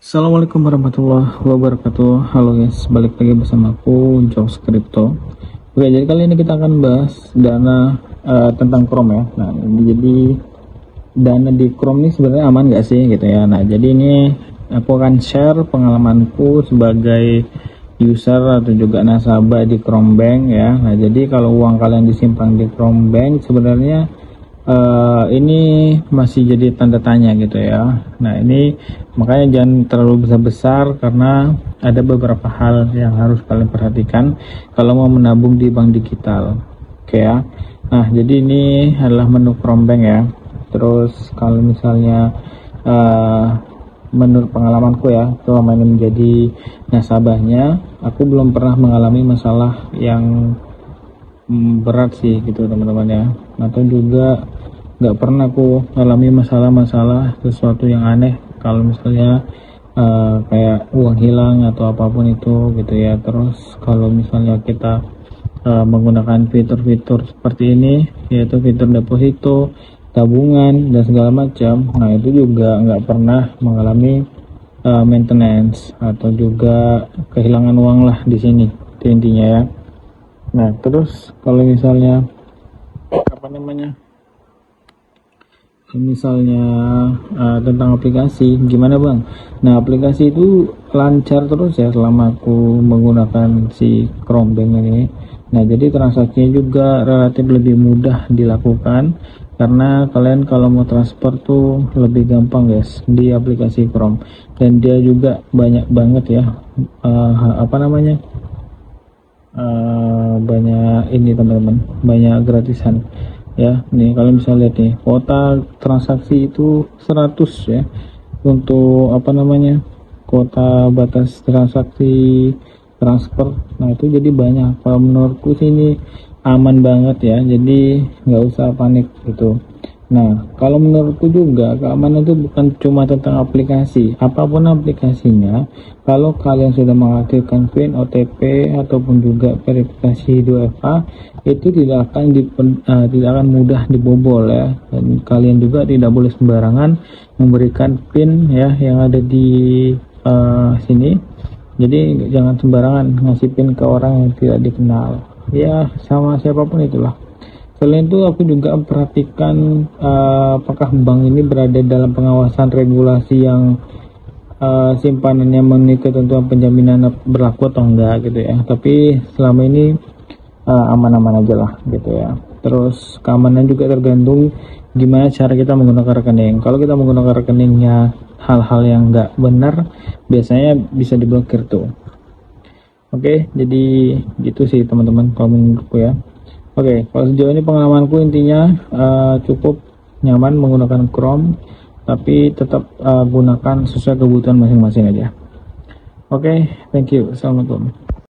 Assalamualaikum warahmatullahi wabarakatuh. Halo guys, balik lagi bersama aku Jos Crypto. Oke, jadi kali ini kita akan bahas dana tentang Chrome ya. Nah, jadi dana di Chrome ini sebenarnya aman gak sih gitu ya. Nah, jadi ini aku akan share pengalamanku sebagai user atau juga nasabah di Chrome Bank ya. Nah, jadi kalau uang kalian disimpan di Chrome Bank sebenarnya ini masih jadi tanda tanya gitu ya. Nah, ini makanya jangan terlalu besar-besar karena ada beberapa hal yang harus kalian perhatikan kalau mau menabung di bank digital. Oke ya. Nah, jadi ini adalah menu Chrome Bank ya. Terus kalau misalnya menurut pengalamanku ya, selama ini menjadi nasabahnya, aku belum pernah mengalami masalah yang berat sih gitu teman-teman ya, atau juga nggak pernah aku alami masalah-masalah sesuatu yang aneh kalau misalnya kayak uang hilang atau apapun itu gitu ya. Terus kalau misalnya kita menggunakan fitur-fitur seperti ini, yaitu fitur deposito, tabungan dan segala macam, nah itu juga nggak pernah mengalami maintenance atau juga kehilangan uang lah di sini, itu intinya ya. Nah, terus kalau misalnya tentang aplikasi gimana bang? Nah, aplikasi itu lancar terus ya selama aku menggunakan si Chrome Bank ini. Nah, jadi transaksinya juga relatif lebih mudah dilakukan karena kalian kalau mau transfer tuh lebih gampang guys di aplikasi Chrome, dan dia juga banyak banget ya banyak ini teman-teman, banyak gratisan ya. Nih kalau misalnya lihat nih, kuota transaksi itu 100 ya untuk kuota batas transaksi transfer. Nah, itu jadi banyak. Kalau menurutku sih ini aman banget ya, jadi nggak usah panik gitu. Nah, kalau menurutku juga keamanan itu bukan cuma tentang aplikasi, apapun aplikasinya. Kalau kalian sudah mengaktifkan PIN, OTP ataupun juga verifikasi 2FA, itu tidak akan mudah dibobol ya. Dan kalian juga tidak boleh sembarangan memberikan PIN ya yang ada di sini. Jadi jangan sembarangan ngasih PIN ke orang yang tidak dikenal. Ya, sama siapapun itulah. Selain itu aku juga perhatikan apakah bank ini berada dalam pengawasan regulasi yang simpanannya memenuhi ketentuan penjaminan berlaku atau enggak gitu ya. Tapi selama ini aman-aman aja lah gitu ya. Terus keamanan juga tergantung gimana cara kita menggunakan rekening. Kalau kita menggunakan rekeningnya hal-hal yang enggak benar, biasanya bisa diblokir tuh. Oke, jadi gitu sih teman-teman kalau menurutku ya. Oke, kalau sejauh ini pengalamanku intinya cukup nyaman menggunakan Chrome, tapi tetap gunakan sesuai kebutuhan masing-masing aja. Oke, thank you. Assalamualaikum.